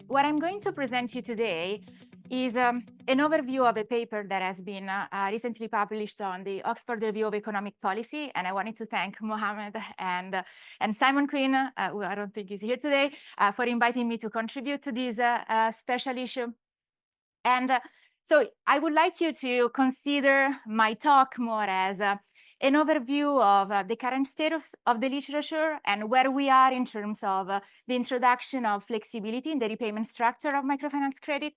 what I'm going to present you today is an overview of a paper that has been recently published on the Oxford Review of Economic Policy. And I wanted to thank Mohammed and Simon Quinn, who I don't think is here today, for inviting me to contribute to this special issue. And so I would like you to consider my talk more as an overview of the current status of the literature and where we are in terms of the introduction of flexibility in the repayment structure of microfinance credit.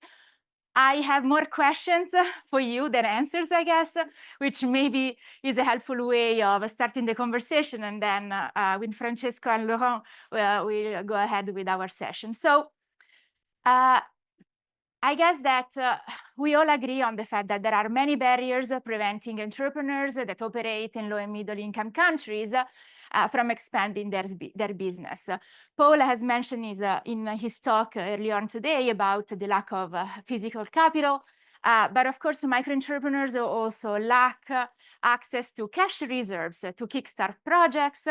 I have more questions for you than answers, I guess, which maybe is a helpful way of starting the conversation. And then with Francesco and Laurent, we'll go ahead with our session. So I guess that we all agree on the fact that there are many barriers preventing entrepreneurs that operate in low and middle income countries from expanding their business. Paul has mentioned in his talk earlier on today about the lack of physical capital, but of course, micro entrepreneurs also lack access to cash reserves to kickstart projects.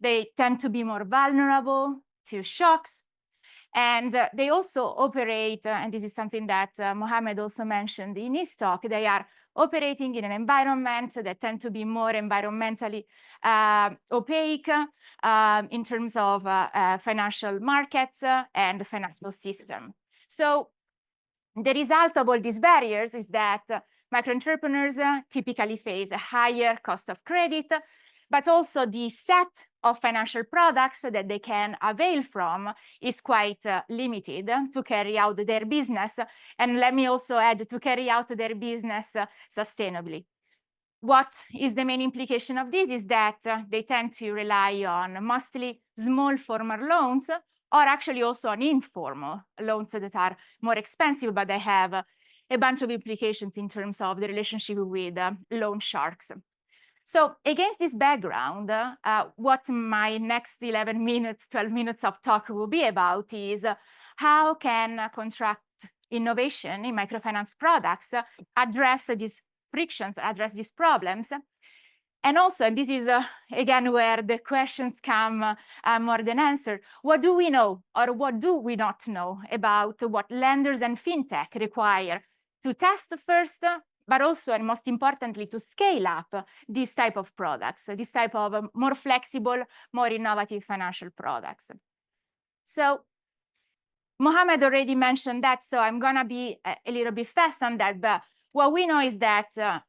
They tend to be more vulnerable to shocks. And they also operate, and this is something that Mohammed also mentioned in his talk, they are operating in an environment that tend to be more environmentally opaque in terms of financial markets and the financial system. So the result of all these barriers is that micro entrepreneurs typically face a higher cost of credit, but also the set of financial products that they can avail from is quite limited to carry out their business. And let me also add, to carry out their business sustainably. What is the main implication of this is that they tend to rely on mostly small formal loans, or actually also on informal loans that are more expensive, but they have a bunch of implications in terms of the relationship with loan sharks. So against this background, what my next 11 minutes, 12 minutes of talk will be about is how can contract innovation in microfinance products address these frictions, address these problems. And also, and this is again where the questions come more than answered, what do we know or what do we not know about what lenders and fintech require to test first, but also, and most importantly, to scale up this type of products, this type of more flexible, more innovative financial products. So Mohammed already mentioned that, so I'm gonna be a little bit fast on that, but what we know is that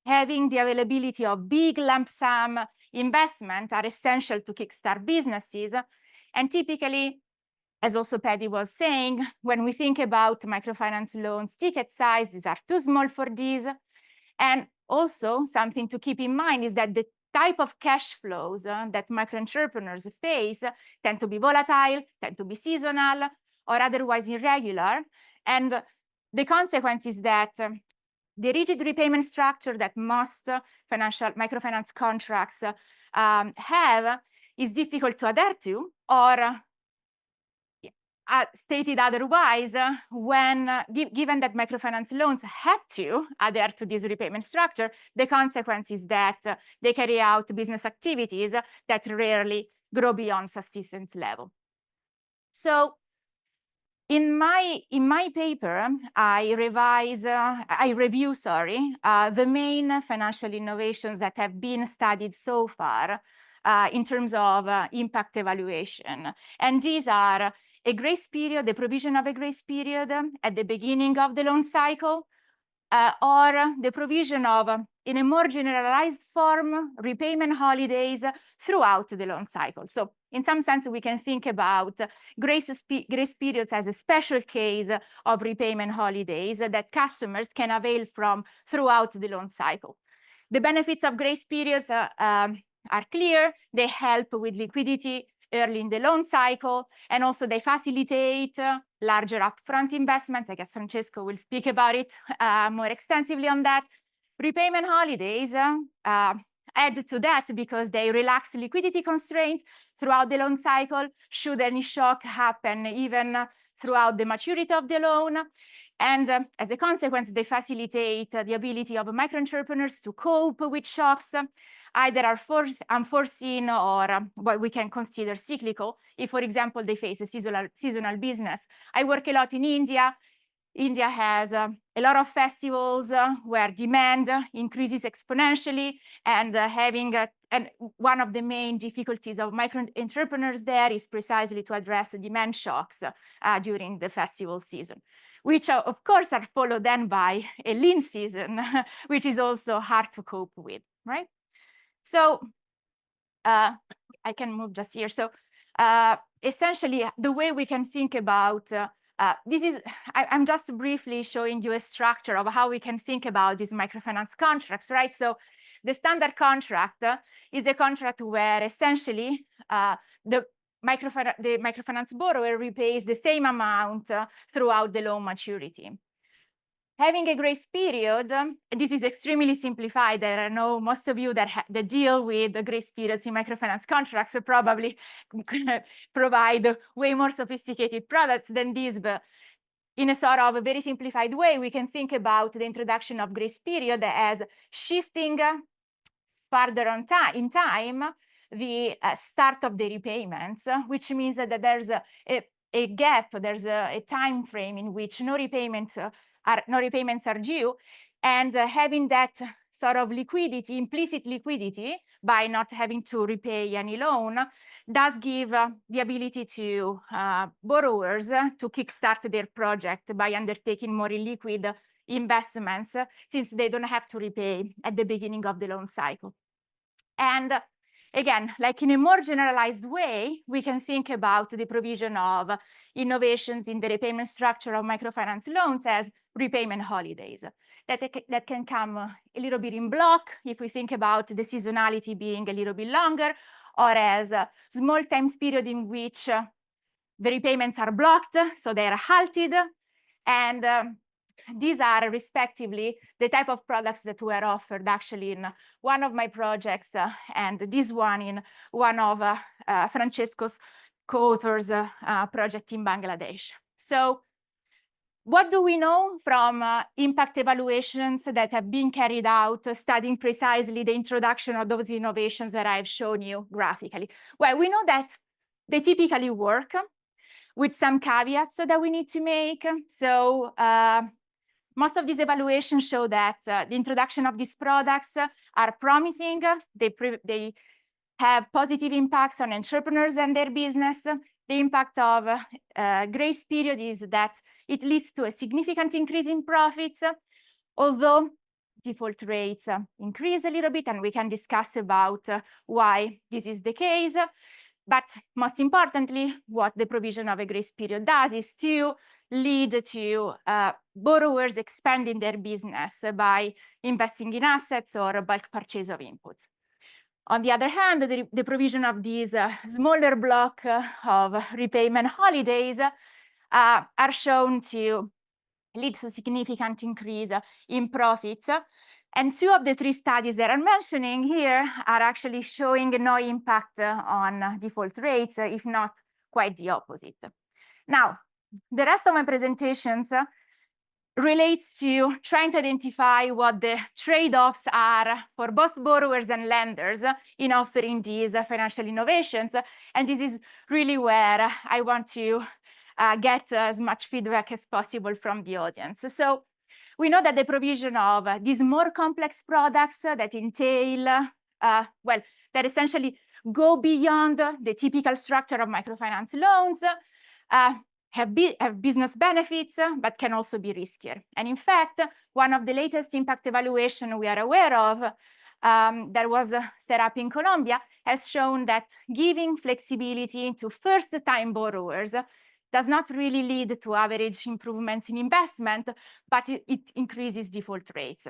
having the availability of big lump sum investment are essential to kickstart businesses. And typically, as also Paddy was saying, when we think about microfinance loans, ticket sizes are too small for these. And also something to keep in mind is that the type of cash flows that micro entrepreneurs face tend to be volatile, tend to be seasonal, or otherwise irregular. And the consequence is that the rigid repayment structure that most microfinance contracts have is difficult to adhere to, or stated otherwise, given that microfinance loans have to adhere to this repayment structure, the consequence is that they carry out business activities that rarely grow beyond subsistence level. So in my paper, I review the main financial innovations that have been studied so far in terms of impact evaluation. And these are a grace period, the provision of a grace period at the beginning of the loan cycle, or the provision of, in a more generalized form, repayment holidays throughout the loan cycle. So in some sense, we can think about grace periods as a special case of repayment holidays that customers can avail from throughout the loan cycle. The benefits of grace periods are clear. They help with liquidity early in the loan cycle, and also they facilitate larger upfront investments. I guess Francesco will speak about it more extensively on that. Repayment holidays add to that because they relax liquidity constraints throughout the loan cycle, should any shock happen even throughout the maturity of the loan. And as a consequence, they facilitate the ability of micro-entrepreneurs to cope with shocks, either are unforeseen or what we can consider cyclical. If, for example, they face a seasonal business. I work a lot in India. India has a lot of festivals where demand increases exponentially, and and one of the main difficulties of micro-entrepreneurs there is precisely to address demand shocks during the festival season, which of course are followed then by a lean season, which is also hard to cope with, right? So I can move just here. So essentially, the way we can think about this is, I'm just briefly showing you a structure of how we can think about these microfinance contracts, right? So the standard contract is a contract where essentially the microfinance borrower repays the same amount throughout the loan maturity. Having a grace period, this is extremely simplified. I know most of you that deal with the grace periods in microfinance contracts probably provide way more sophisticated products than this, but in a sort of a very simplified way, we can think about the introduction of grace period as shifting further on in time the start of the repayments, which means that there's a gap, there's a time frame in which no repayments are due, and having that sort of liquidity, implicit liquidity, by not having to repay any loan, does give the ability to borrowers to kickstart their project by undertaking more illiquid investments, since they don't have to repay at the beginning of the loan cycle. And again, like in a more generalized way, we can think about the provision of innovations in the repayment structure of microfinance loans as repayment holidays. That can come a little bit in block if we think about the seasonality being a little bit longer, or as a small time period in which the repayments are blocked, so they are halted. And these are respectively the type of products that were offered actually in one of my projects and this one in one of Francesco's co-authors project in Bangladesh. So what do we know from impact evaluations that have been carried out studying precisely the introduction of those innovations that I've shown you graphically? Well, we know that they typically work with some caveats that we need to make. So most of these evaluations show that the introduction of these products are promising. They have positive impacts on entrepreneurs and their business. The impact of grace period is that it leads to a significant increase in profits, although default rates increase a little bit, and we can discuss about why this is the case. But most importantly, what the provision of a grace period does is to lead to borrowers expanding their business by investing in assets or bulk purchase of inputs. On the other hand, the provision of these smaller block of repayment holidays are shown to lead to significant increase in profits. And two of the three studies that I'm mentioning here are actually showing no impact on default rates, if not quite the opposite. Now, the rest of my presentations relates to trying to identify what the trade-offs are for both borrowers and lenders in offering these financial innovations. And this is really where I want to get as much feedback as possible from the audience. So we know that the provision of these more complex products that entail, well, that essentially go beyond the typical structure of microfinance loans, have business benefits, but can also be riskier. And in fact, one of the latest impact evaluation we are aware of that was set up in Colombia has shown that giving flexibility to first-time borrowers does not really lead to average improvements in investment, but it increases default rates.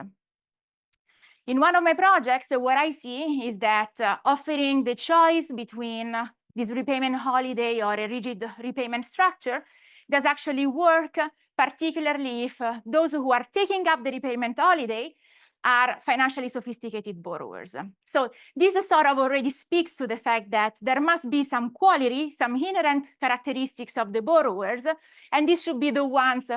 In one of my projects, what I see is that offering the choice between this repayment holiday or a rigid repayment structure does actually work, particularly if those who are taking up the repayment holiday are financially sophisticated borrowers. So this sort of already speaks to the fact that there must be some quality, some inherent characteristics of the borrowers, and these should be the ones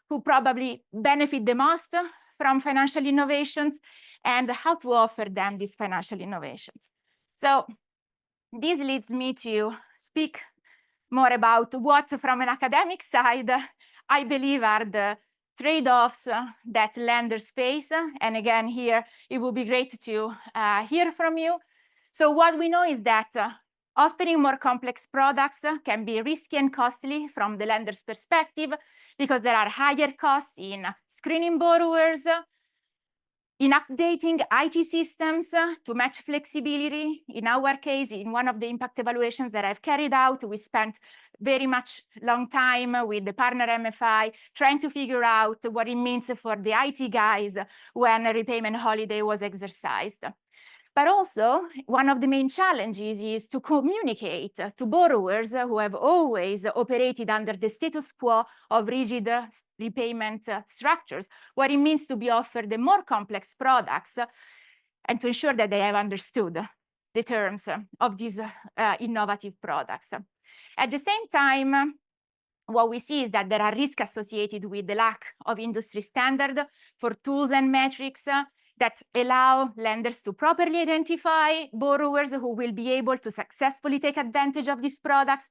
who probably benefit the most from financial innovations and how to offer them these financial innovations. So this leads me to speak more about what, from an academic side, I believe are the trade-offs that lenders face. And again, here, it would be great to hear from you. So what we know is that offering more complex products can be risky and costly from the lender's perspective because there are higher costs in screening borrowers, in updating IT systems to match flexibility. In our case, in one of the impact evaluations that I've carried out, we spent very much long time with the partner MFI trying to figure out what it means for the IT guys when a repayment holiday was exercised. But also, one of the main challenges is to communicate to borrowers who have always operated under the status quo of rigid repayment structures, what it means to be offered the more complex products and to ensure that they have understood the terms of these innovative products. At the same time, what we see is that there are risks associated with the lack of industry standard for tools and metrics that allow lenders to properly identify borrowers who will be able to successfully take advantage of these products,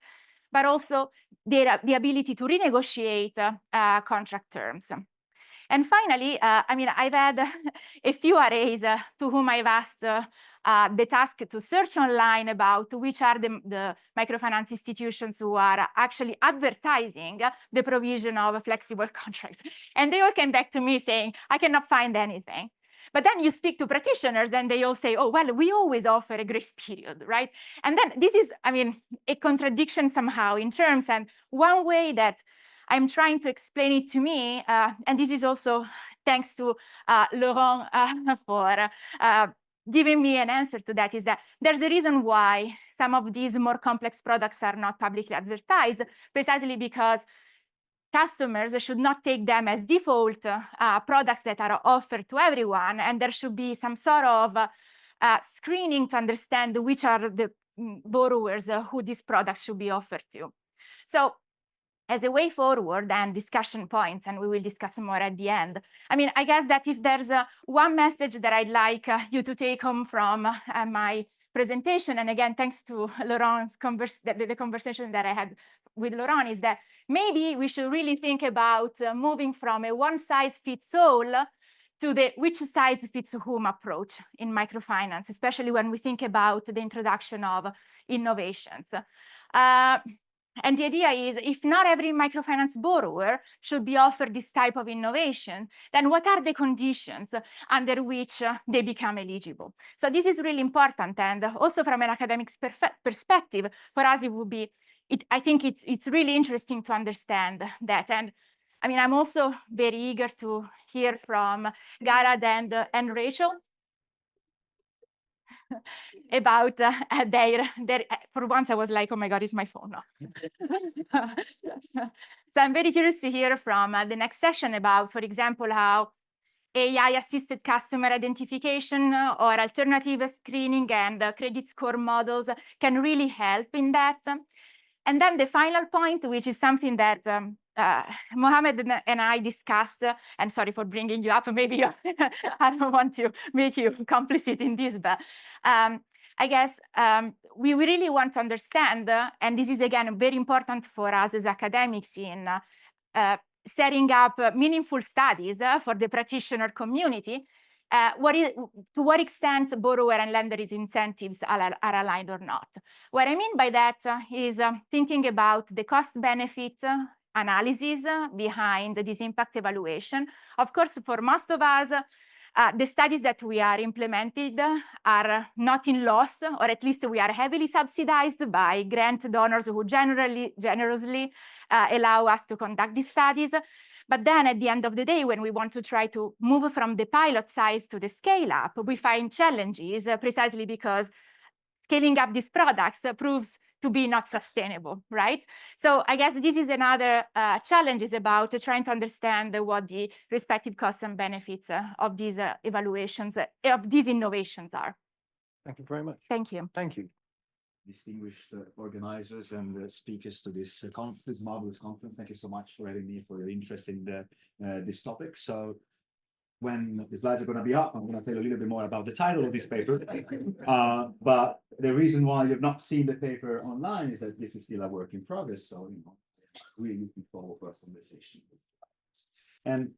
but also the ability to renegotiate contract terms. And finally, I mean, I've had a few RAs to whom I've asked the task to search online about which are the microfinance institutions who are actually advertising the provision of a flexible contract. And they all came back to me saying, I cannot find anything. But then you speak to practitioners and they all say, oh, well, we always offer a grace period, right? And then this is, I mean, a contradiction somehow in terms. And one way that I'm trying to explain it to me, and this is also thanks to Laurent for giving me an answer to that, is that there's a reason why some of these more complex products are not publicly advertised, precisely because customers should not take them as default products that are offered to everyone, and there should be some sort of screening to understand which are the borrowers who these products should be offered to. So as a way forward and discussion points, and we will discuss more at the end, I mean, I guess that if there's one message that I'd like you to take home from my presentation, and again, thanks to Laurent's the conversation that I had with Laurent, is that maybe we should really think about moving from a one-size-fits-all to the which size fits whom approach in microfinance, especially when we think about the introduction of innovations. And the idea is, if not every microfinance borrower should be offered this type of innovation, then what are the conditions under which they become eligible? So this is really important, and also from an academic perspective, for us it would be, I think it's really interesting to understand that. And I mean, I'm also very eager to hear from Garad and Rachel about their, for once I was like, oh my God, it's my phone now. So I'm very curious to hear from the next session about, for example, how AI-assisted customer identification or alternative screening and credit score models can really help in that. And then the final point, which is something that Mohammed and I discussed, and sorry for bringing you up, maybe I don't want to make you complicit in this, but I guess we really want to understand, and this is again very important for us as academics in setting up meaningful studies for the practitioner community, to what extent borrower and lender's incentives are aligned or not. What I mean by that is thinking about the cost-benefit analysis behind this impact evaluation. Of course, for most of us, the studies that we are implemented are not in loss, or at least we are heavily subsidized by grant donors who generously allow us to conduct these studies. But then at the end of the day, when we want to try to move from the pilot size to the scale up, we find challenges precisely because scaling up these products proves to be not sustainable, right? So I guess this is another challenge, is about trying to understand what the respective costs and benefits of these evaluations, of these innovations are. Thank you very much. Thank you. Thank you. distinguished organizers and speakers to this conference, marvelous conference. Thank you so much for having me, for your interest in this topic. So when the slides are going to be up, I'm going to tell you a little bit more about the title of this paper. But the reason why you've not seen the paper online is that this is still a work in progress. So, really looking forward to a conversation. And,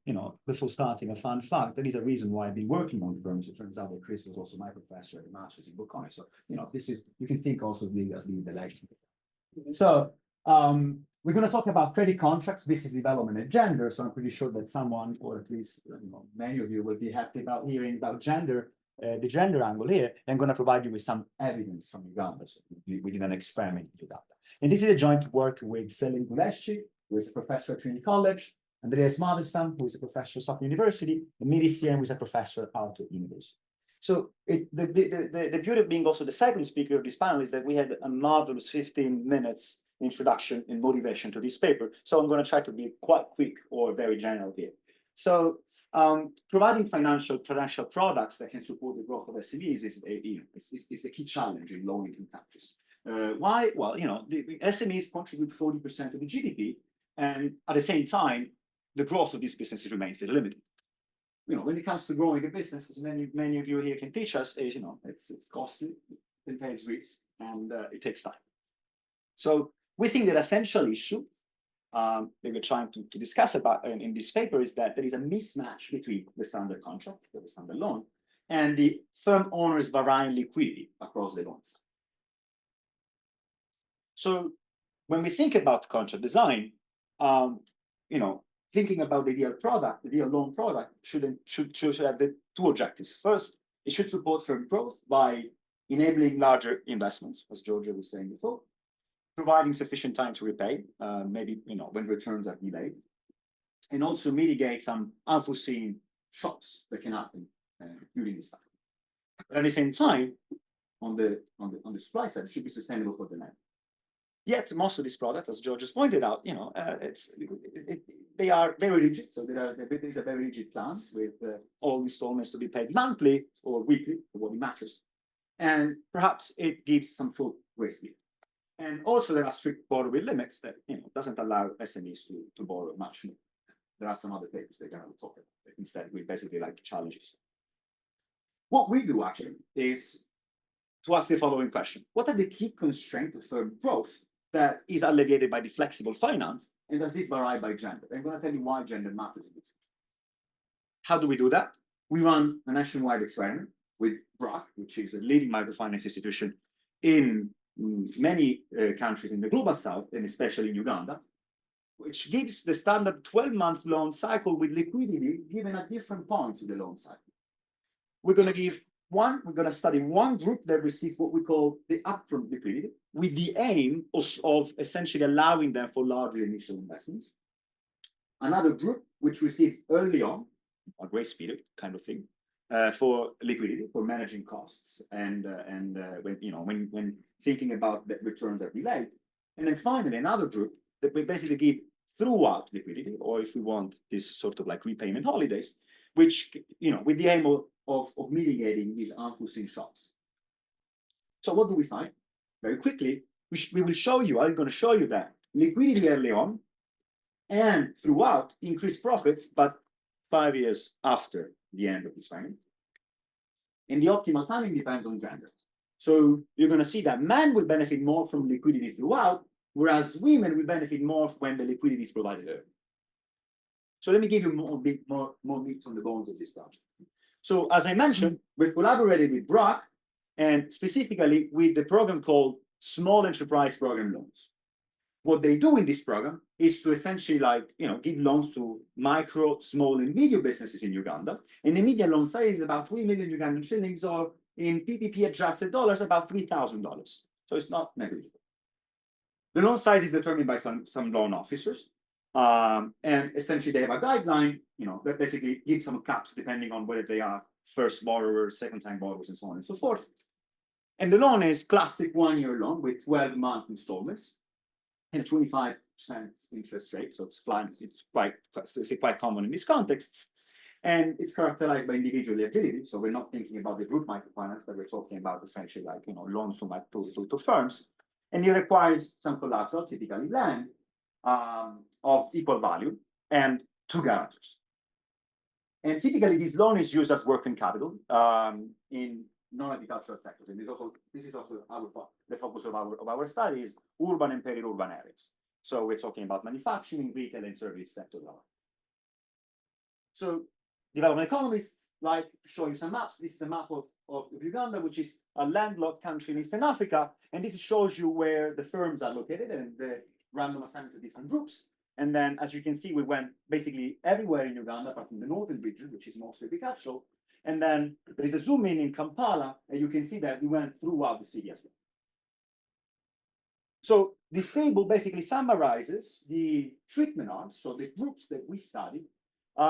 before starting, a fun fact, there is a reason why I've been working on firms. It turns out that Chris was also my professor at the master's in Bocconi. So, this is, you can think also of as being the lecture. So, we're going to talk about credit contracts, business development, and gender. So I'm pretty sure that someone, or at least many of you, will be happy about hearing about gender, the gender angle here. I'm going to provide you with some evidence from Uganda. So we did an experiment in Uganda. And this is a joint work with Selim Gulesci, who is a professor at Trinity College, Andreas Madestam, who is a professor at Stockholm University, and Miri Sien, who is a professor at Aalto University. So the beauty of being also the second speaker of this panel is that we had a marvelous 15 minutes introduction and motivation to this paper. So I'm going to try to be quite quick or very general here. So providing financial products that can support the growth of SMEs is a key challenge in low-income countries. Why? Well, the SMEs contribute 40% of the GDP, and at the same time, the growth of these businesses remains very limited. When it comes to growing a business, as many of you here can teach us, is it's costly, it entails risk, and it takes time. So we think that essential issue that we're trying to discuss about in this paper is that there is a mismatch between the standard contract, the standard loan, and the firm owner's varying liquidity across the loans. So when we think about contract design, thinking about the ideal product, the ideal loan product should have the two objectives. First, it should support firm growth by enabling larger investments, as Giorgia was saying before, providing sufficient time to repay, maybe when returns are delayed, and also mitigate some unforeseen shocks that can happen during this time. But at the same time, on the supply side, it should be sustainable for demand. Yet most of these products, as George just pointed out, they are very rigid. So there is a very rigid plan with all installments to be paid monthly or weekly, for what it matters, and perhaps it gives some short grace period. And also there are strict borrowing limits that doesn't allow SMEs to borrow much more. There are some other papers they're going to talk about. Instead, we basically like challenges. What we do actually is to ask the following question: what are the key constraints of firm growth that is alleviated by the flexible finance, and does this vary by gender? I'm going to tell you why gender matters in this. How do we do that? We run a nationwide experiment with BRAC, which is a leading microfinance institution in many countries in the global south, and especially in Uganda, which gives the standard 12-month loan cycle with liquidity given at different points in the loan cycle. We're going to study one group that receives what we call the upfront liquidity, with the aim of essentially allowing them for larger initial investments. Another group which receives early on, a grace period kind of thing, for liquidity, for managing costs, and when thinking about that returns are delayed. And then finally, another group that we basically give throughout liquidity, or if we want this sort of like repayment holidays, which, with the aim of mitigating these unforeseen shocks. So what do we find? Very quickly, we will show you, I'm going to show you that liquidity early on and throughout increased profits, but 5 years after the end of this finance. And the optimal timing depends on gender. So you're going to see that men will benefit more from liquidity throughout, whereas women will benefit more when the liquidity is provided early. So let me give you more meat on the bones of this project. So as I mentioned, we've collaborated with BRAC and specifically with the program called Small Enterprise Program Loans. What they do in this program is to essentially give loans to micro, small, and medium businesses in Uganda. And the median loan size is about 3 million Ugandan shillings, or in PPP adjusted dollars, about $3,000. So it's not negligible. The loan size is determined by some loan officers. And essentially they have a guideline, that basically gives some caps depending on whether they are first borrowers, second-time borrowers, and so on and so forth. And the loan is classic one-year loan with 12-month installments and 25% interest rate. So it's quite common in these contexts. And it's characterized by individual liability. So we're not thinking about the group microfinance, but we're talking about essentially like, loans to firms. And it requires some collateral, typically land, of equal value and two guarantors. And typically this loan is used as working capital in non-agricultural sectors. And this is also the focus of our study is urban and peri-urban areas. So we're talking about manufacturing, retail, and service sector. So development economists like to show you some maps. This is a map of Uganda, which is a landlocked country in Eastern Africa. And this shows you where the firms are located and the random assignment to different groups. And then, as you can see, we went basically everywhere in Uganda, apart from the northern region, which is mostly agricultural. And then there is a zoom in Kampala, and you can see that we went throughout the city as well. So this table basically summarizes the treatment arms, so the groups that we studied.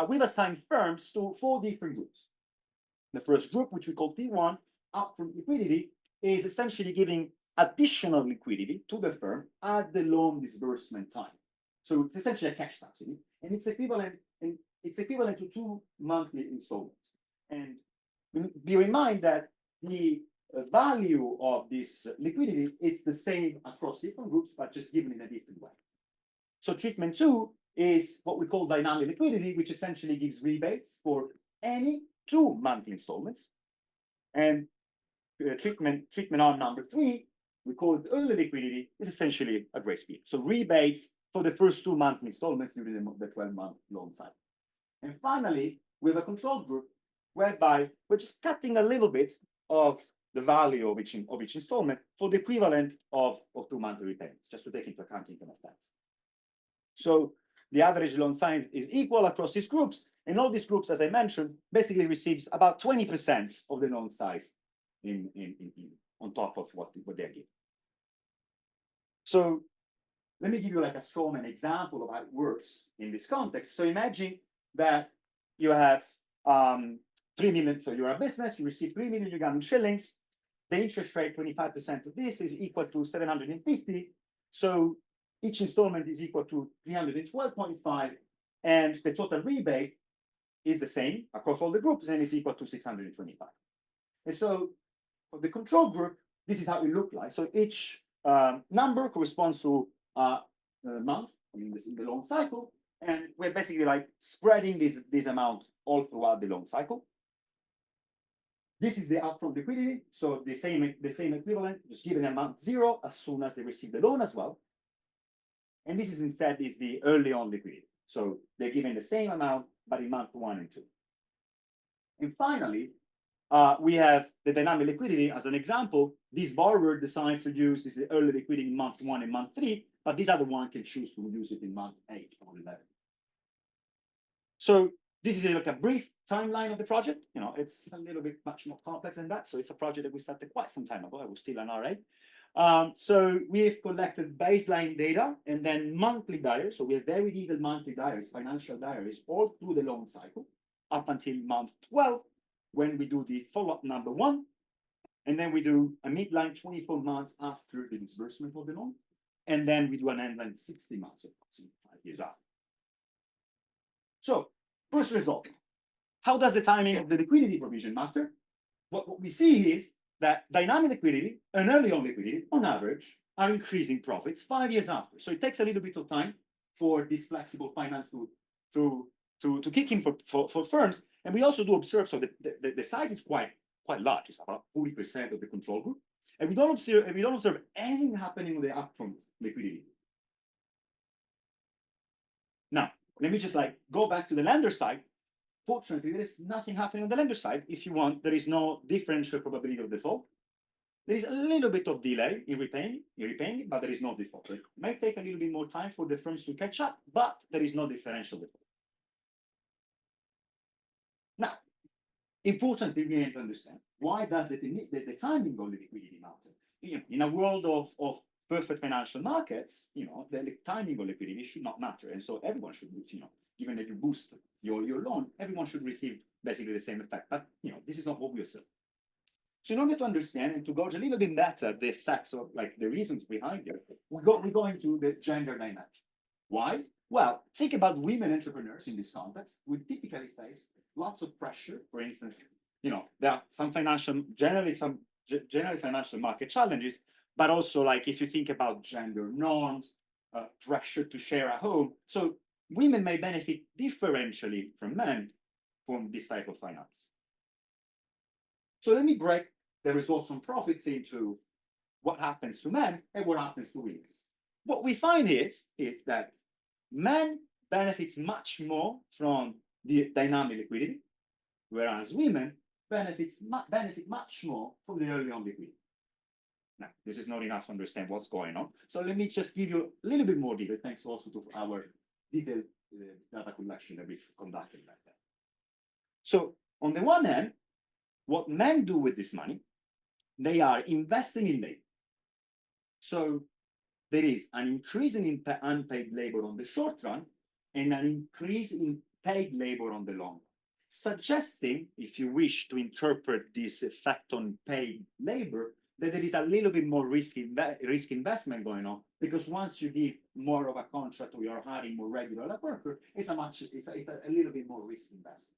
We've assigned firms to 4 different groups. The first group, which we call T1, upfront liquidity, is essentially giving additional liquidity to the firm at the loan disbursement time. So it's essentially a cash subsidy, and it's equivalent to 2 monthly installments. And bear in mind that the value of this liquidity is the same across different groups, but just given in a different way. So treatment 2 is what we call dynamic liquidity, which essentially gives rebates for any 2 monthly installments. And treatment arm number 3, we call it early liquidity, is essentially a grace period. So rebates for the first 2 monthly installments during the 12-month loan cycle. And finally, we have a control group whereby we're just cutting a little bit of the value of each installment for the equivalent of 2 monthly repayments, just to take into account income tax. So the average loan size is equal across these groups, and all these groups, as I mentioned, basically receives about 20% of the loan size on top of what they're given. So let me give you like a strawman example of how it works in this context. So imagine that you have 3 million, so you're a business, you receive 3 million Ugandan shillings. The interest rate, 25% of this is equal to 750. So each installment is equal to 312.5, and the total rebate is the same across all the groups and is equal to 625. And so for the control group, this is how it looked like. So each number corresponds to a month, in the loan cycle, and we're basically like spreading this amount all throughout the loan cycle. This is the upfront liquidity, so the same equivalent, just giving amount 0 as soon as they receive the loan as well. And this is instead the early on liquidity. So they're given the same amount, but in month 1 and 2. And finally, we have the dynamic liquidity as an example. This borrower decides to use this early liquidity in month 1 and month 3, but this other one can choose to use it in month 8 or 11. So this is like a brief timeline of the project. It's a little bit much more complex than that. So it's a project that we started quite some time ago. I was still an RA. So we've collected baseline data and then monthly diaries. So we have very detailed monthly diaries, financial diaries, all through the loan cycle up until month 12, when we do the follow-up number 1. And then we do a midline 24 months after the disbursement of the loan. And then we do an endline 60 months, so 5 years after. So first result, how does the timing of the liquidity provision matter? What we see is that dynamic liquidity and early on liquidity, on average, are increasing profits 5 years after. So it takes a little bit of time for this flexible finance to kick in for firms. And we also do observe, so the size is quite large. It's about 40% of the control group. And we don't observe anything happening with the upfront liquidity. Now, let me just go back to the lender side. Fortunately, there is nothing happening on the lender side. If you want, there is no differential probability of default. There is a little bit of delay in repaying it, but there is no default. So it might take a little bit more time for the firms to catch up, but there is no differential default. Now, importantly, we need to understand, why does the timing of the liquidity matter? In a world of perfect financial markets, the timing of liquidity should not matter. And so everyone should, given that you boost your loan, everyone should receive basically the same effect. But this is not what we observe. So in order to understand and to gauge a little bit better the effects of the reasons behind it, we go into the gender dynamic. Why? Well, think about women entrepreneurs in this context. We typically face lots of pressure. For instance, there are some generally financial market challenges, but also like if you think about gender norms, pressure to share a home. So women may benefit differentially from men from this type of finance. So let me break the results on profits into what happens to men and what happens to women. What we find is that men benefits much more from the dynamic liquidity, whereas women benefit much more from the early on liquidity. Now, this is not enough to understand what's going on. So let me just give you a little bit more detail, thanks also to our detailed data collection that we've conducted like that. So on the one hand, what men do with this money, they are investing in labor. So there is an increase in unpaid labor on the short run and an increase in paid labor on the long run, suggesting, if you wish to interpret this effect on paid labor, that there is a little bit more risk investment going on, because once you give more of a contract or you're hiring more regular worker, it's a little bit more risk investment.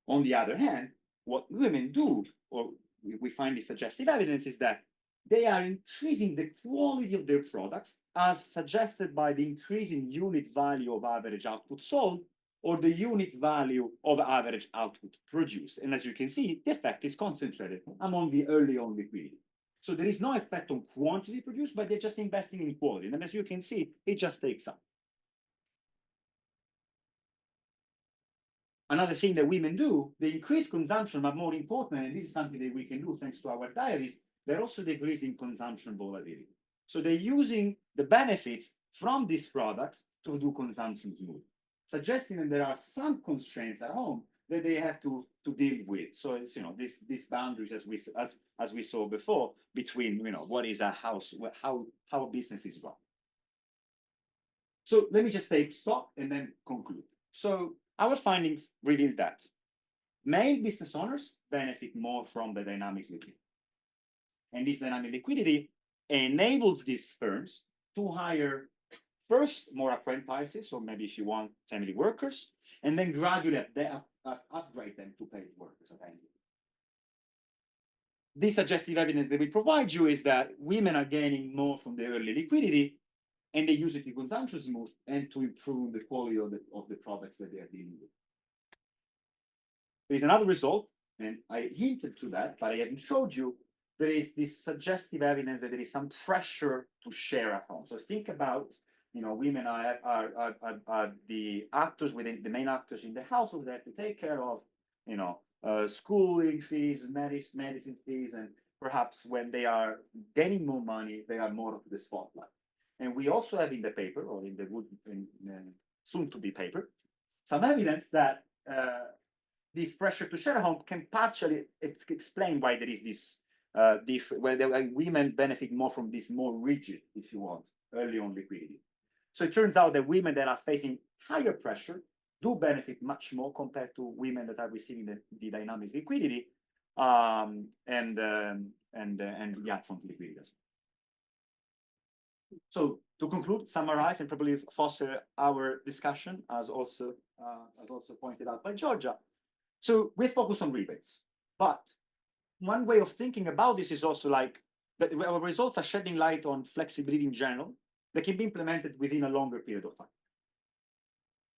On the other hand, what women do, or we find the suggestive evidence, is that they are increasing the quality of their products as suggested by the increase in unit value of average output sold or the unit value of average output produced. And as you can see, the effect is concentrated among the early on liquidity. So there is no effect on quantity produced, but they're just investing in quality. And as you can see, it just takes up. Another thing that women do, they increase consumption, but more important, and this is something that we can do thanks to our diaries, they're also decreasing consumption volatility. So they're using the benefits from these products to do consumption smooth, suggesting that there are some constraints at home that they have to deal with. So it's these boundaries as we saw before between what is a house, how a business is run. So let me just take stock and then conclude. So our findings reveal that male business owners benefit more from the dynamic liquidity. And this dynamic liquidity enables these firms to hire first more apprentices, or maybe if you want family workers, and then gradually upgrade them to paid workers. This suggestive evidence that we provide you is that women are gaining more from the early liquidity, and they use it to consumption smooth and to improve the quality of the products that they are dealing with. There is another result, and I hinted to that, but I haven't showed you. There is this suggestive evidence that there is some pressure to share at home. So think about, women are the actors within the main actors in the household. They have to take care of, schooling fees, medicine fees, and perhaps when they are getting more money, they are more of the spotlight. And we also have in the paper, or in the soon-to-be paper, some evidence that this pressure to share at home can partially explain why there is this where women benefit more from this more rigid, if you want, early on liquidity. So it turns out that women that are facing higher pressure do benefit much more compared to women that are receiving the dynamic liquidity and the upfront liquidity as well. So to conclude, summarize, and probably foster our discussion, as also pointed out by Giorgia. So we focus on rebates, but one way of thinking about this is also like that our results are shedding light on flexibility in general that can be implemented within a longer period of time.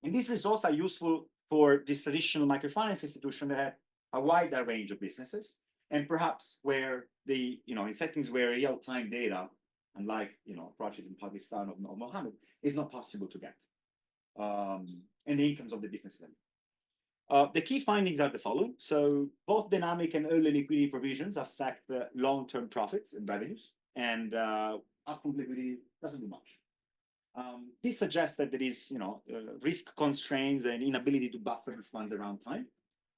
And these results are useful for this traditional microfinance institution that have a wider range of businesses, and perhaps where they, in settings where real-time data, unlike projects in Pakistan or Mohammed, is not possible to get, and the incomes of the businesses. The key findings are the following. So both dynamic and early liquidity provisions affect the long-term profits and revenues, and upfront liquidity doesn't do much. This suggests that there is, risk constraints and inability to buffer these funds around time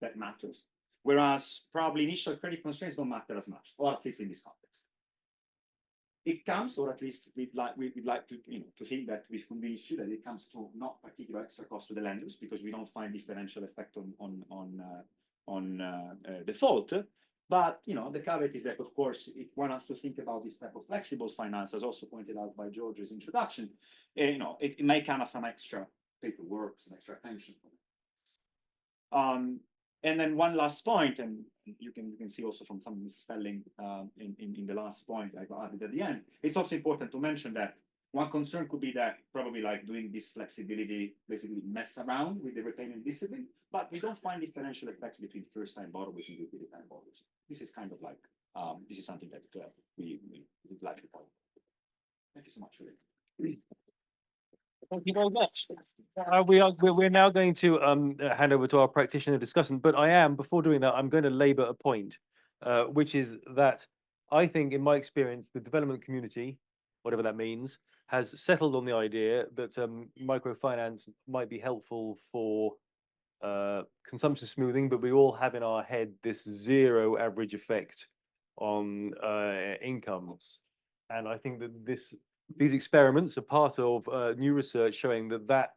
that matters, whereas probably initial credit constraints don't matter as much, or at least in this context. It comes, or at least we'd like to think that we've convinced you that it comes to not particular extra cost to the lenders, because we don't find differential effect on default. But the caveat is that, of course, if one has to think about this type of flexible finance, as also pointed out by Giorgia's introduction, it may come as some extra paperwork, some extra attention. And then one last point, and you can see also from some misspelling in the last point I added at the end. It's also important to mention that one concern could be that probably like doing this flexibility basically mess around with the repayment discipline, but we don't find differential effects between first-time borrowers and repeated-time borrowers. This is kind of like this is something that we would like to point. Thank you so much for it. Thank you very much. We're now going to hand over to our practitioner discussant, but before doing that, I'm going to labour a point, which is that I think, in my experience, the development community, whatever that means, has settled on the idea that microfinance might be helpful for consumption smoothing, but we all have in our head this zero average effect on incomes. And I think that these experiments are part of new research showing that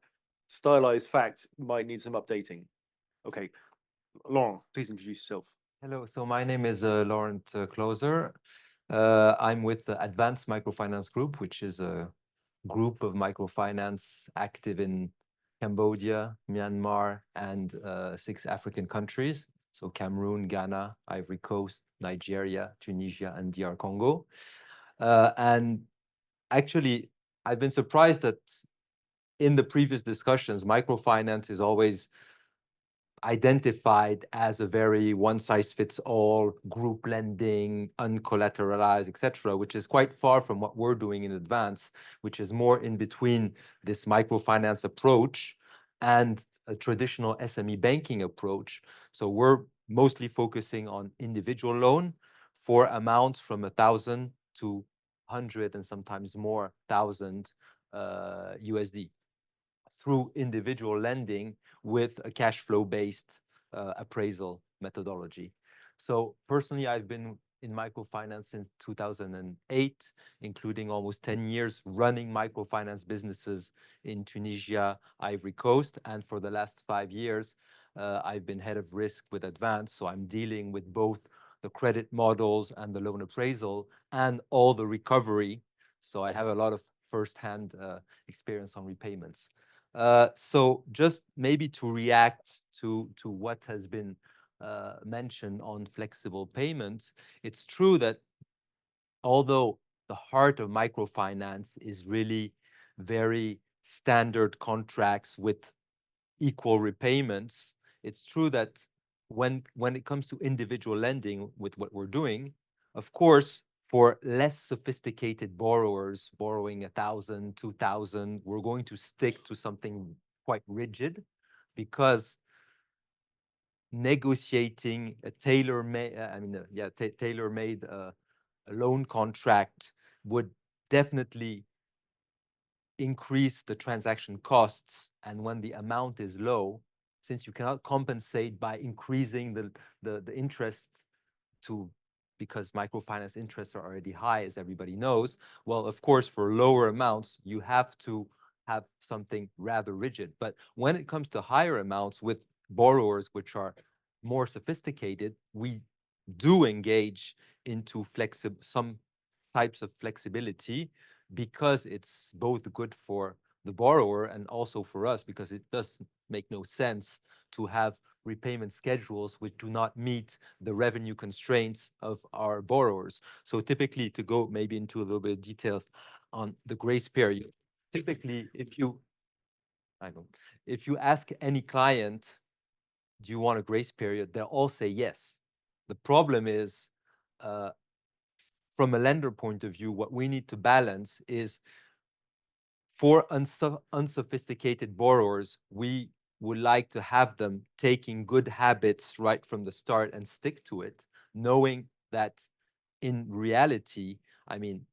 stylized fact might need some updating. Okay, Laurent, please introduce yourself. Hello, so my name is Laurent Closer. I'm with the Advans Microfinance Group, which is a group of microfinance active in Cambodia, Myanmar, and 6 African countries. So Cameroon, Ghana, Ivory Coast, Nigeria, Tunisia, and DR Congo. And actually, I've been surprised that in the previous discussions, microfinance is always identified as a very one-size-fits-all group lending, uncollateralized, etc., which is quite far from what we're doing in Advance, which is more in between this microfinance approach and a traditional SME banking approach. So we're mostly focusing on individual loan for amounts from 1,000 to 100 and sometimes more thousand USD through individual lending with a cash flow based appraisal methodology. So personally, I've been in microfinance since 2008, including almost 10 years running microfinance businesses in Tunisia, Ivory Coast. And for the last 5 years, I've been head of risk with Advance. So I'm dealing with both the credit models and the loan appraisal and all the recovery. So I have a lot of firsthand experience on repayments. So just maybe to react to what has been mentioned on flexible payments, it's true that although the heart of microfinance is really very standard contracts with equal repayments, it's true that when it comes to individual lending with what we're doing, of course, for less sophisticated borrowers borrowing 1,000, 2,000, we're going to stick to something quite rigid because negotiating a tailor-made, tailor-made loan contract would definitely increase the transaction costs. And when the amount is low, since you cannot compensate by increasing the interest because microfinance interests are already high, as everybody knows. Well, of course, for lower amounts, you have to have something rather rigid. But when it comes to higher amounts with borrowers which are more sophisticated, we do engage into some types of flexibility because it's both good for the borrower and also for us, because it does make no sense to have repayment schedules which do not meet the revenue constraints of our borrowers. So typically, to go maybe into a little bit of details on the grace period, typically if you ask any client, do you want a grace period, they'll all say yes. The problem is, from a lender point of view, what we need to balance is for unsophisticated borrowers, we would like to have them taking good habits right from the start and stick to it, knowing that in reality, I mean,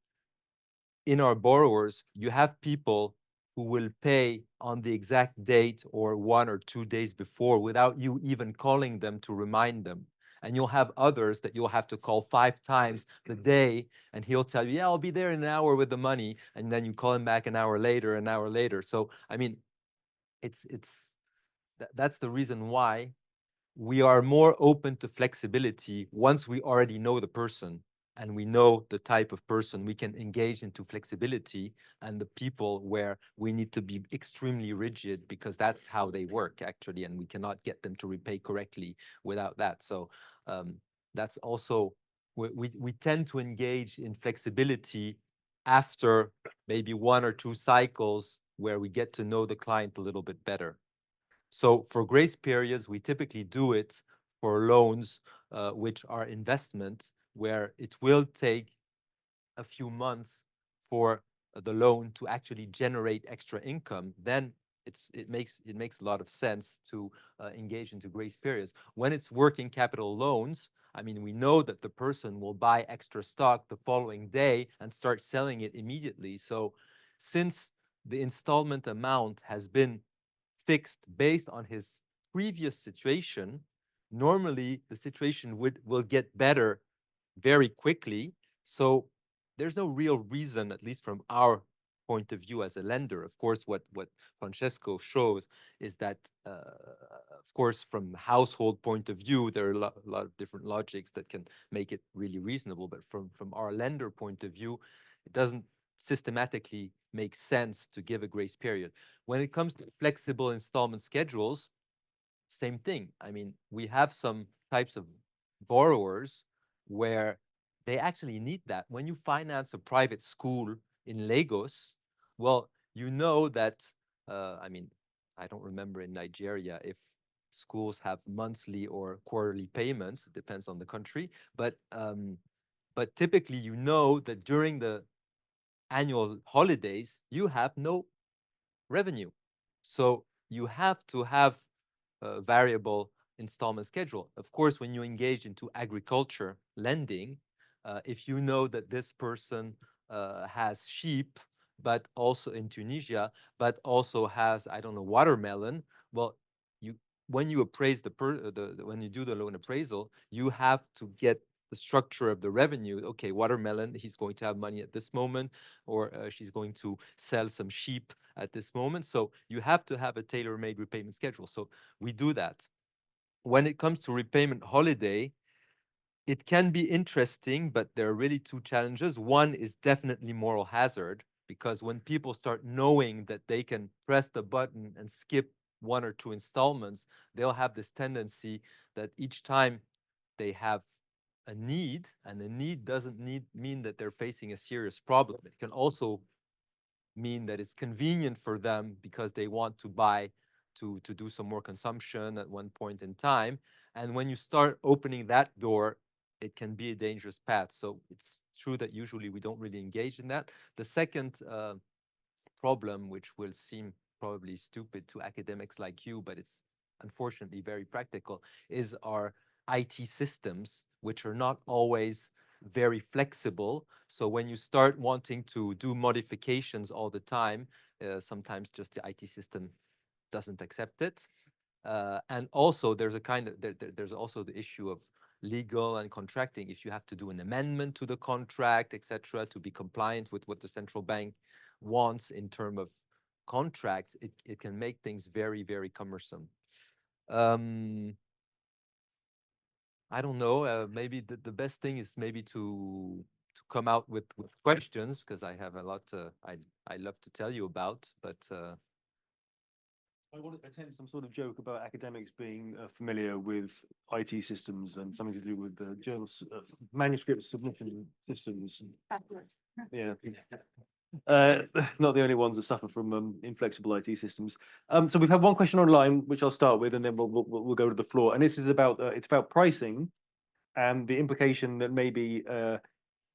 in our borrowers, you have people who will pay on the exact date or 1 or 2 days before without you even calling them to remind them. And you'll have others that you'll have to call 5 times the day, and he'll tell you, yeah, I'll be there in an hour with the money. And then you call him back an hour later. So, I mean, that's the reason why we are more open to flexibility once we already know the person and we know the type of person we can engage into flexibility, and the people where we need to be extremely rigid because that's how they work actually, and we cannot get them to repay correctly without that. So that's also, we tend to engage in flexibility after maybe 1 or 2 cycles where we get to know the client a little bit better. So for grace periods, we typically do it for loans which are investments, where it will take a few months for the loan to actually generate extra income. Then it makes a lot of sense to engage into grace periods. When it's working capital loans, I mean, we know that the person will buy extra stock the following day and start selling it immediately. So since the installment amount has been fixed based on his previous situation, normally the situation will get better very quickly. So there's no real reason, at least from our point of view as a lender. Of course, what Francesco shows is that, of course, from household point of view, there are a lot of different logics that can make it really reasonable. But from our lender point of view, it doesn't systematically make sense to give a grace period. When it comes to flexible installment schedules, same thing. I mean, we have some types of borrowers where they actually need that. When you finance a private school in Lagos, well, you know that, I mean, I don't remember in Nigeria if schools have monthly or quarterly payments. It depends on the country. But typically, you know that during the annual holidays, you have no revenue. So you have to have a variable installment schedule. Of course, when you engage into agriculture lending, if you know that this person has sheep, but also in Tunisia, but also has, I don't know, watermelon, well, when you appraise when you do the loan appraisal, you have to get the structure of the revenue. Okay, watermelon, he's going to have money at this moment, or she's going to sell some sheep at this moment. So you have to have a tailor-made repayment schedule. So we do that. When it comes to repayment holiday, it can be interesting, but there are really 2 challenges. One is definitely moral hazard, because when people start knowing that they can press the button and skip 1 or 2 installments, they'll have this tendency that each time they have a need, and a need doesn't mean that they're facing a serious problem. It can also mean that it's convenient for them because they want to buy to do some more consumption at one point in time. And when you start opening that door, it can be a dangerous path. So it's true that usually we don't really engage in that. The second problem, which will seem probably stupid to academics like you, but it's unfortunately very practical, is our IT systems, which are not always very flexible. So when you start wanting to do modifications all the time, sometimes just the IT system doesn't accept it. And also there's a kind of, there's also the issue of legal and contracting. If you have to do an amendment to the contract, etc., to be compliant with what the central bank wants in terms of contracts, it can make things very, very cumbersome. I don't know, maybe the best thing is maybe to come out with questions, because I have a lot I love to tell you about, but I want to attempt some sort of joke about academics being familiar with IT systems and something to do with the journals, manuscript submission systems. Yeah. Not the only ones that suffer from inflexible IT systems. So we've had one question online, which I'll start with, and then we'll go to the floor. And this is about it's about pricing and the implication that maybe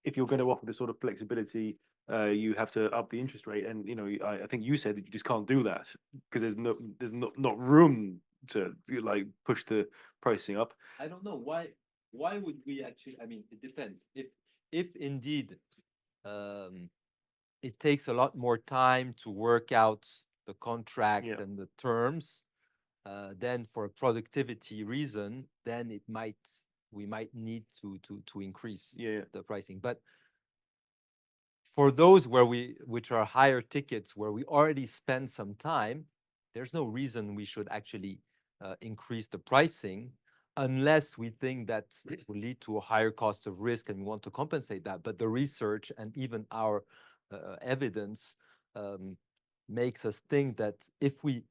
if you're going to offer this sort of flexibility, you have to up the interest rate. And I think you said that you just can't do that because there's not room to like push the pricing up. I don't know why would we actually, I mean, it depends. If indeed it takes a lot more time to work out the contract and the terms, then for a productivity reason, then we might need to increase the pricing. But for those which are higher tickets, where we already spend some time, there's no reason we should actually increase the pricing. unless we think that it will lead to a higher cost of risk and we want to compensate that. But the research and even our evidence makes us think that it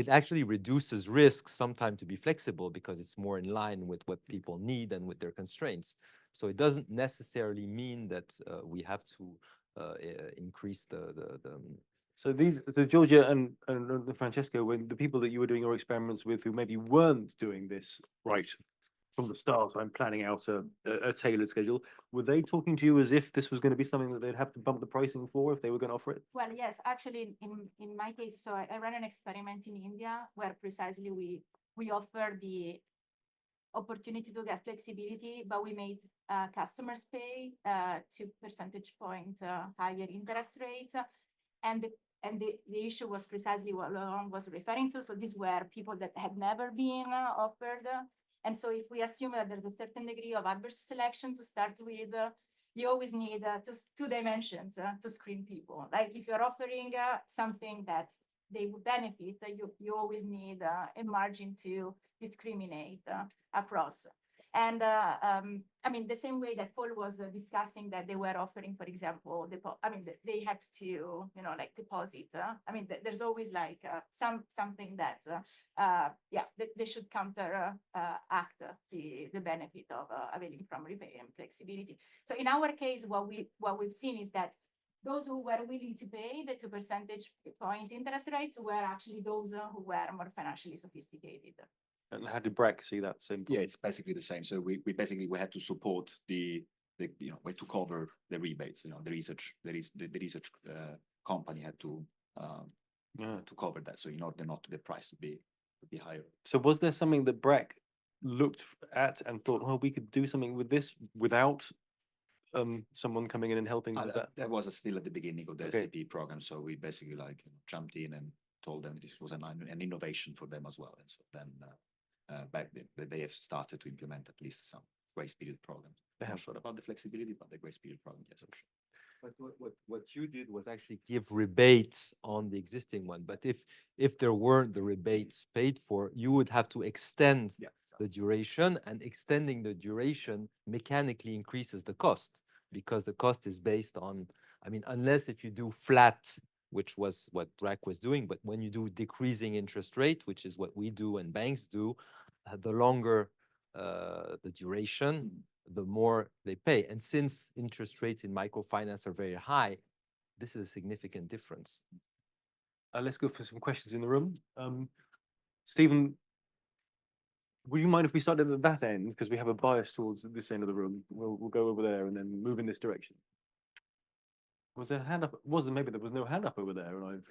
actually reduces risk sometimes to be flexible because it's more in line with what people need and with their constraints. So it doesn't necessarily mean that we have to increase the So Giorgia and Francesco, when the people that you were doing your experiments with who maybe weren't doing this right from the start, I'm planning out a tailored schedule, were they talking to you as if this was going to be something that they'd have to bump the pricing for if they were going to offer it? Well, yes, actually, in my case, so I ran an experiment in India where precisely we offer the opportunity to get flexibility, but we made customers pay 2 percentage point higher interest rates, and the issue was precisely what Laurent was referring to. So these were people that had never been offered, and so if we assume that there's a certain degree of adverse selection to start with, you always need two dimensions to screen people. Like if you're offering something that they would benefit, you always need a margin to discriminate across. And I mean, the same way that Paul was discussing that they were offering, for example, they had to, like deposit. I mean, there's always like something that, they should counter act the benefit of availing from repayment flexibility. So in our case, what we've seen is that those who were willing to pay the 2 percentage point interest rates were actually those who were more financially sophisticated. And how did Breck see that same? Yeah, it's basically the same. So we had to support the way to cover the rebates. The research company had to cover that. So in order not to the price to be higher. So was there something that Breck looked at and thought, well, we could do something with this without someone coming in and helping with that? That was still at the beginning of the SAP program. So we basically jumped in and told them this was an innovation for them as well. And so then back then they have started to implement at least some grace period programs. I'm not sure about the flexibility, but the grace period program, yes, I'm sure. But what you did was actually give rebates on the existing one. But if there weren't the rebates paid for, you would have to extend the duration, and extending the duration mechanically increases the cost because the cost is based on, I mean, unless if you do flat, which was what Breck was doing, but when you do decreasing interest rate, which is what we do and banks do, the longer the duration, the more they pay. And since interest rates in microfinance are very high, this is a significant difference. Let's go for some questions in the room. Stephen, would you mind if we started at that end? Because we have a bias towards this end of the room. We'll go over there and then move in this direction. Was there a hand up? Maybe there was no hand up over there. And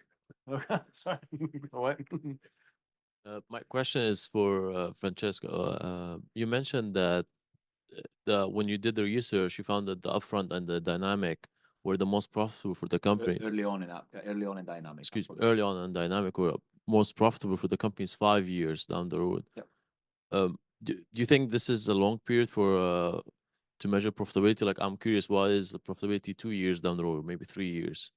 okay, sorry. All right. My question is for Francesco. You mentioned that when you did the research, you found that the upfront and the dynamic were the most profitable for the company. Early on in dynamic. Excuse me. Early on in dynamic were most profitable for the companies 5 years down the road. Yep. Do you think this is a long period for to measure profitability? Like, I'm curious, what is the profitability 2 years down the road, maybe 3 years?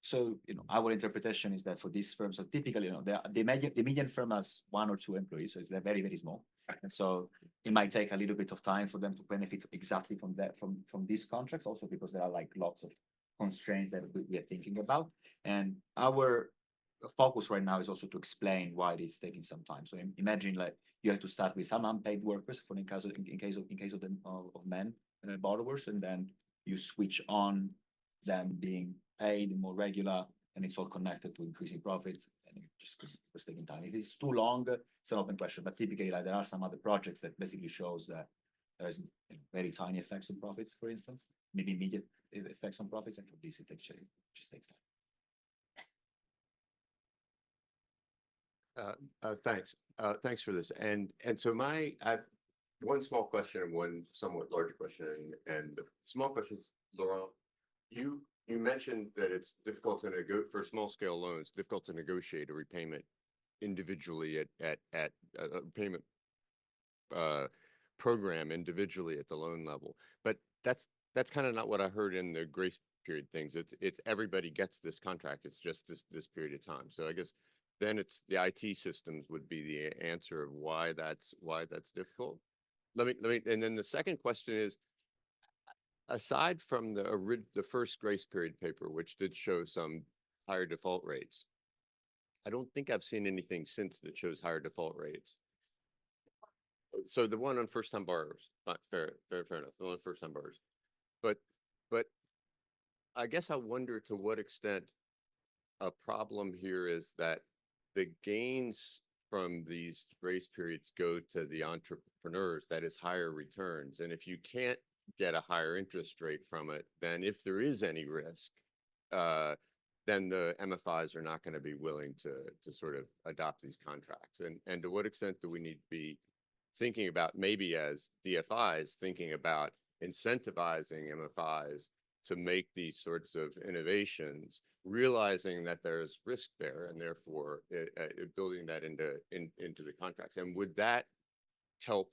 So, our interpretation is that for these firms, so typically, the median firm has 1 or 2 employees, so they're very, very small. And so it might take a little bit of time for them to benefit exactly from that, from these contracts, also because there are like lots of constraints that we are thinking about. And our focus right now is also to explain why it's taking some time. So imagine like you have to start with some unpaid workers for in case of men borrowers, and then you switch on them being paid more regular, and it's all connected to increasing profits, and it just it's taking time. If it's too long, it's an open question. But typically, like there are some other projects that basically shows that there's very tiny effects on profits, for instance, maybe immediate effects on profits, and for this it actually just takes time. Thanks. Thanks for this. And so I've one small question and one somewhat larger question. And the small question is, Laurent, you mentioned that it's difficult to for small scale loans, difficult to negotiate a repayment individually at a payment program individually at the loan level. But that's kind of not what I heard in the grace period things. It's everybody gets this contract. It's just this period of time. So I guess then it's the IT systems would be the answer of why that's difficult. And then the second question is, aside from the first grace period paper, which did show some higher default rates, I don't think I've seen anything since that shows higher default rates. So the one on first-time borrowers, fair enough. The one on first-time borrowers, but I guess I wonder to what extent a problem here is that the gains from these grace periods go to the entrepreneurs, that is higher returns. And if you can't get a higher interest rate from it, then if there is any risk, then the MFIs are not going to be willing to sort of adopt these contracts. And to what extent do we need to be thinking about, maybe as DFIs, thinking about incentivizing MFIs to make these sorts of innovations, realizing that there's risk there, and therefore building that into the contracts? And would that help?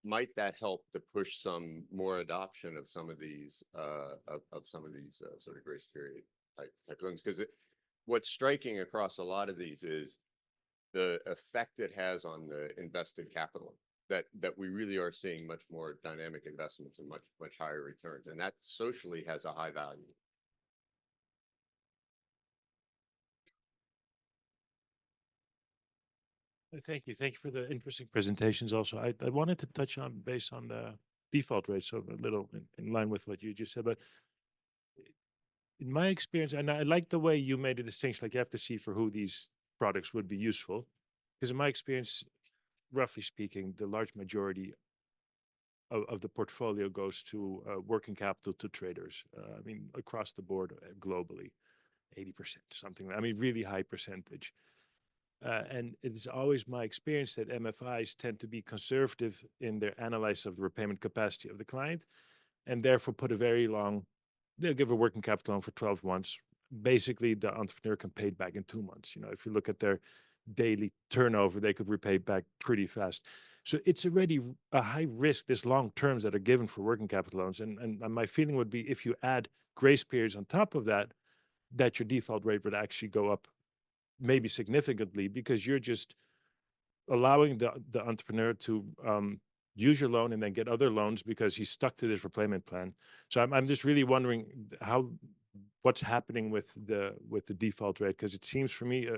Might that help to push some more adoption of some of these sort of grace period type loans? Because what's striking across a lot of these is the effect it has on the invested capital. That we really are seeing much more dynamic investments and much higher returns, and that socially has a high value. Thank you. Thank you for the interesting presentations also. I wanted to touch on, based on the default rate, so a little in line with what you just said, but in my experience, and I like the way you made a distinction, like you have to see for who these products would be useful, because in my experience, roughly speaking, the large majority of the portfolio goes to working capital to traders. I mean, across the board, globally, 80%, something. I mean, really high percentage. And it is always my experience that MFIs tend to be conservative in their analysis of the repayment capacity of the client, and therefore put a very long, they'll give a working capital loan for 12 months. Basically, the entrepreneur can pay it back in 2 months. You know, if you look at their daily turnover, they could repay back pretty fast. So it's already a high risk, this long terms that are given for working capital loans. And my feeling would be, if you add grace periods on top of that, that your default rate would actually go up maybe significantly, because you're just allowing the entrepreneur to use your loan and then get other loans because he's stuck to this repayment plan. So I'm just really wondering what's happening with the default rate, because it seems for me,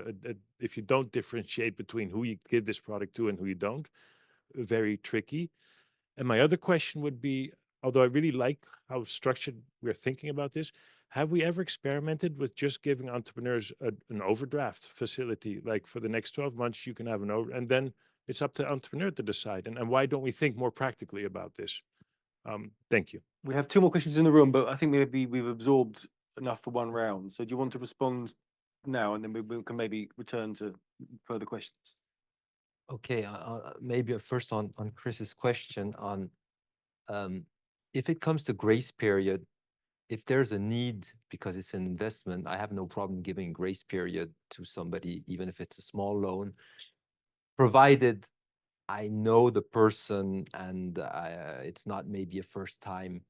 if you don't differentiate between who you give this product to and who you don't, very tricky. And my other question would be, although I really like how structured we're thinking about this, have we ever experimented with just giving entrepreneurs an overdraft facility? Like, for the next 12 months, you can have an and then it's up to the entrepreneur to decide. And why don't we think more practically about this? Thank you. We have 2 more questions in the room, but I think maybe we've absorbed enough for one round. So do you want to respond now, and then we can maybe return to further questions? Okay, maybe first on Chris's question on if it comes to grace period, if there's a need because it's an investment, I have no problem giving grace period to somebody, even if it's a small loan, provided I know the person and it's not maybe a first time.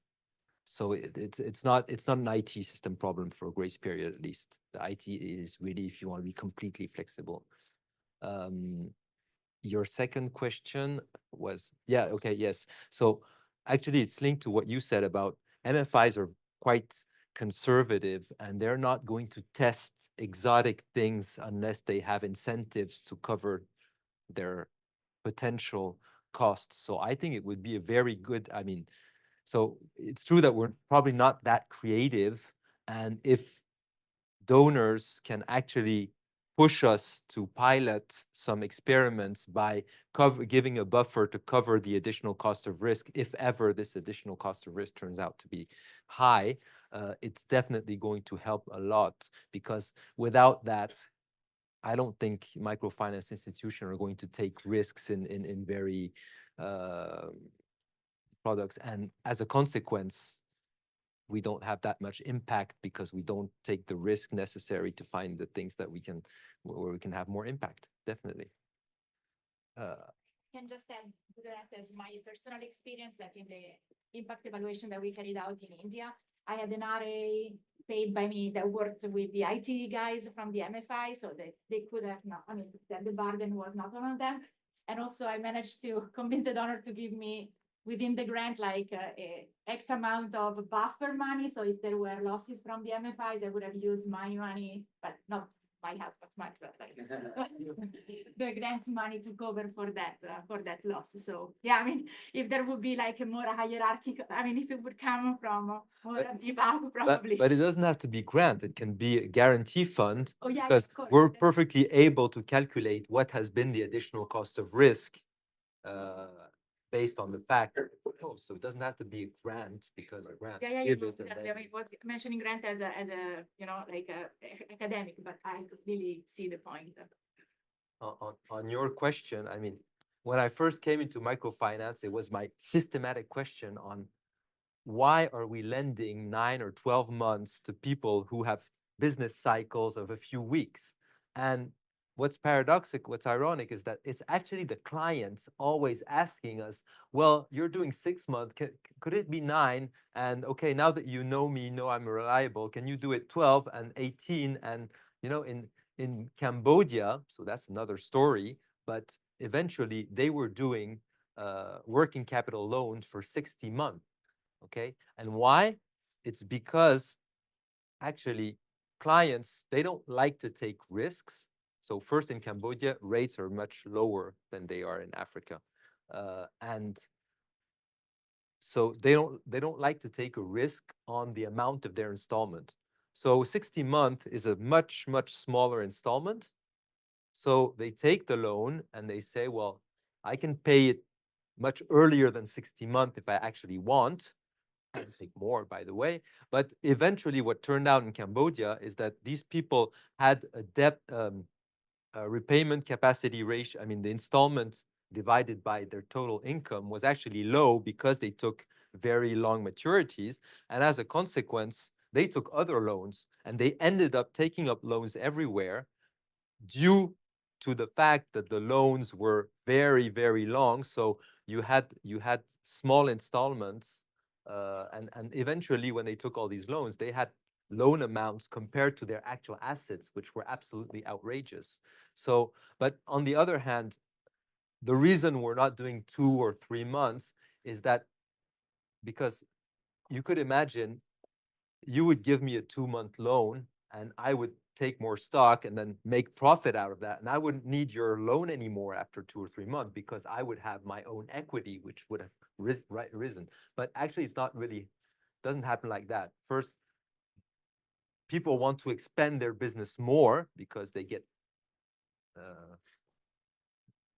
So it's not an IT system problem for a grace period, at least. The IT is really if you want to be completely flexible. Your second question was, yeah, okay, yes. So actually it's linked to what you said about MFIs are quite conservative, and they're not going to test exotic things unless they have incentives to cover their potential costs. So I think it would be a very good, I mean, so it's true that we're probably not that creative, and if donors can actually push us to pilot some experiments by giving a buffer to cover the additional cost of risk, if ever this additional cost of risk turns out to be high, it's definitely going to help a lot, because without that, I don't think microfinance institutions are going to take risks in very products. And as a consequence, we don't have that much impact because we don't take the risk necessary to find the things that where we can have more impact, definitely. Can just add to that as my personal experience, that in the impact evaluation that we carried out in India, I had an RA paid by me that worked with the IT guys from the MFI, so they could have not, I mean, the burden was not on them. And also I managed to convince the donor to give me within the grant, like a X amount of buffer money. So if there were losses from the MFIs, I would have used my money, but not my husband's money, but like the grant money to cover for that loss. So yeah, I mean, if there would be like a more hierarchical, I mean, if it would come from more deep up, probably. But it doesn't have to be grant. It can be a guarantee fund, Oh, yeah, because of course. we're perfectly able to calculate what has been the additional cost of risk based on the fact. Oh, so it doesn't have to be a grant, because a grant. Yeah, give it and exactly. then- I mean, was mentioning grant as a like a academic, but I completely see the point. On your question, I mean, when I first came into microfinance, it was my systematic question on why are we lending 9 or 12 months to people who have business cycles of a few weeks? And what's paradoxical, what's ironic is that it's actually the clients always asking us, well, you're doing 6 months, could it be 9? And okay, now that you know me, know I'm reliable, can you do it 12 and 18? And in Cambodia, so that's another story, but eventually they were doing working capital loans for 60 months. Okay, and why? It's because actually clients, they don't like to take risks. So first, in Cambodia, rates are much lower than they are in Africa, and so they don't like to take a risk on the amount of their installment. So 60 month is a much smaller installment. So they take the loan and they say, well, I can pay it much earlier than 60 month if I actually want. I take more, by the way. But eventually what turned out in Cambodia is that these people had a debt repayment capacity ratio. I mean, the installments divided by their total income was actually low because they took very long maturities. And as a consequence, they took other loans and they ended up taking up loans everywhere due to the fact that the loans were very long. So you had small installments, and eventually when they took all these loans, they had loan amounts compared to their actual assets, which were absolutely outrageous. So, but on the other hand, the reason we're not doing 2 or 3 months is that because you could imagine you would give me a 2-month loan and I would take more stock and then make profit out of that. And I wouldn't need your loan anymore after 2 or 3 months because I would have my own equity, which would have risen. But actually, it's not really, doesn't happen like that. First, people want to expand their business more because they get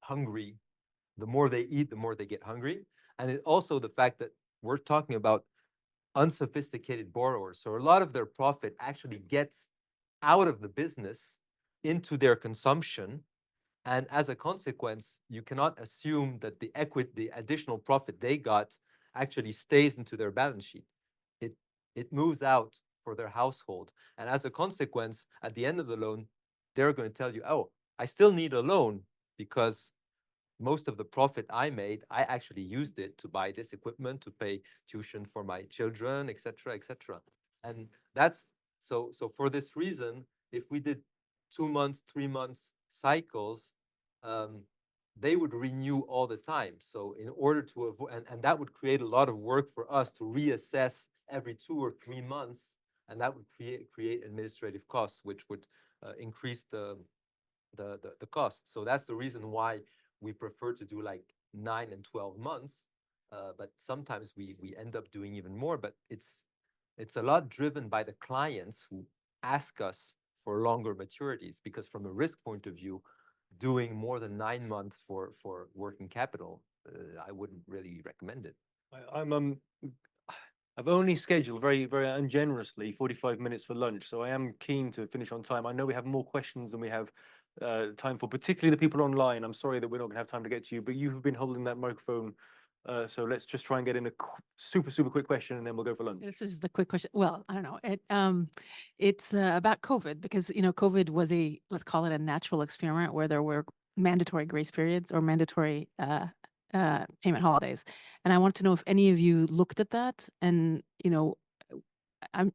hungry. The more they eat, the more they get hungry. And it also the fact that we're talking about unsophisticated borrowers. So a lot of their profit actually gets out of the business into their consumption. And as a consequence, you cannot assume that the additional profit they got actually stays into their balance sheet. It moves out for their household. And as a consequence, at the end of the loan, they're going to tell you, oh, I still need a loan because most of the profit I made, I actually used it to buy this equipment, to pay tuition for my children, etc., etc. And that's so for this reason, if we did 2 months, 3 months cycles, they would renew all the time. So in order to avoid, and that would create a lot of work for us to reassess every 2 or 3 months, and that would create administrative costs, which would increase the cost. So that's the reason why we prefer to do like 9 and 12 months, but sometimes we end up doing even more. But it's a lot driven by the clients who ask us for longer maturities, because from a risk point of view, doing more than 9 months for working capital, I wouldn't really recommend it. I've only scheduled very ungenerously 45 minutes for lunch, so I am keen to finish on time. I know we have more questions than we have time for, particularly the people online. I'm sorry that we're not going to have time to get to you, but you've been holding that microphone. So let's just try and get in a super quick question, and then we'll go for lunch. This is the quick question. Well, I don't know. It's about COVID, because COVID was let's call it a natural experiment where there were mandatory grace periods or mandatory payment holidays, and I want to know if any of you looked at that and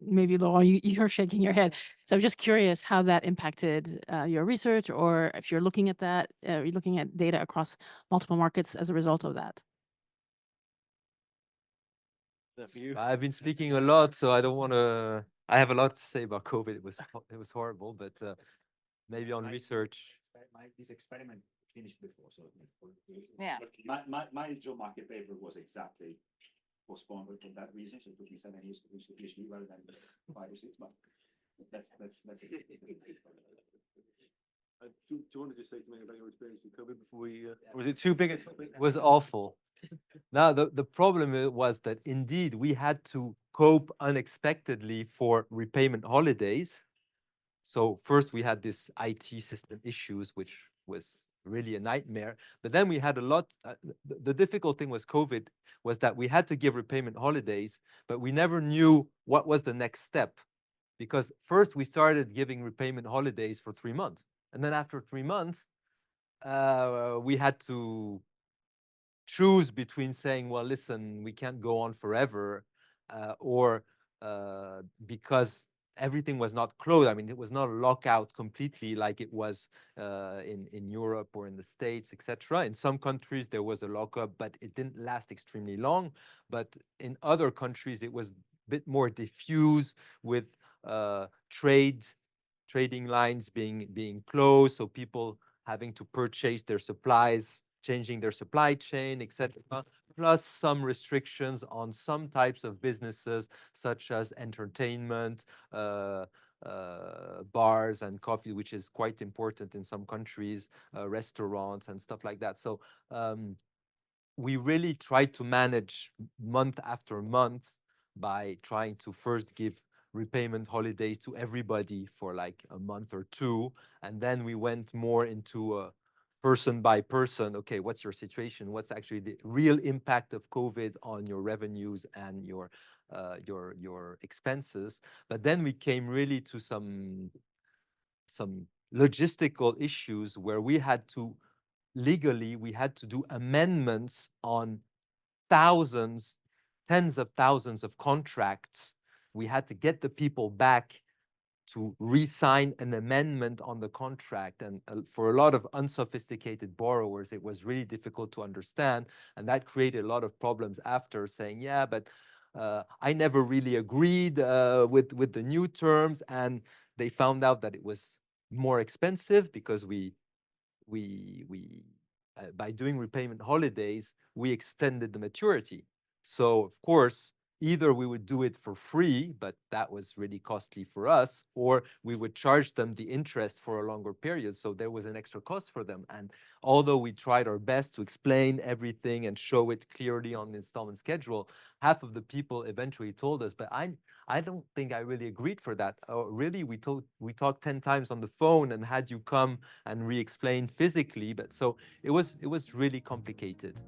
maybe Laurent, you're shaking your head. So I'm just curious how that impacted your research, or if you're looking at that, you're looking at data across multiple markets as a result of that. For you? I've been speaking a lot, so I don't want to. I have a lot to say about COVID. It was horrible, but maybe on research. This experiment finished before, so Yeah. my job market paper was exactly postponed for that reason. So it took me 7 years to finish the PhD rather than 5 or 6. But that's it. Do you want to just say something about your experience with COVID before we? Was it too big a topic? It was awful. Now, the problem was that indeed we had to cope unexpectedly for repayment holidays. So first we had this IT system issues, which was really a nightmare. But then we had a lot, the difficult thing was COVID was that we had to give repayment holidays, but we never knew what was the next step. Because first we started giving repayment holidays for 3 months. And then after 3 months, we had to choose between saying, well, listen, we can't go on forever, or because everything was not closed. I mean, it was not a lockout completely like it was in Europe or in the States, etc. In some countries, there was a lockup, but it didn't last extremely long. But in other countries, it was a bit more diffuse with trading lines being closed, so people having to purchase their supplies, changing their supply chain, etc., plus some restrictions on some types of businesses, such as entertainment, bars and coffee, which is quite important in some countries, restaurants and stuff like that. So we really tried to manage month after month by trying to first give repayment holidays to everybody for like a month or two. And then we went more into a person by person. Okay, what's your situation? What's actually the real impact of COVID on your revenues and your expenses? But then we came really to some logistical issues where we had to legally do amendments on thousands, tens of thousands of contracts. We had to get the people back to re-sign an amendment on the contract. And for a lot of unsophisticated borrowers, it was really difficult to understand. And that created a lot of problems after, saying, yeah, but I never really agreed with the new terms. And they found out that it was more expensive because by doing repayment holidays, we extended the maturity. So of course, either we would do it for free, but that was really costly for us, or we would charge them the interest for a longer period. So there was an extra cost for them. And although we tried our best to explain everything and show it clearly on the installment schedule, half of the people eventually told us, but I don't think I really agreed for that. Oh, really? We talked 10 times on the phone and had you come and re-explain physically. But so it was really complicated.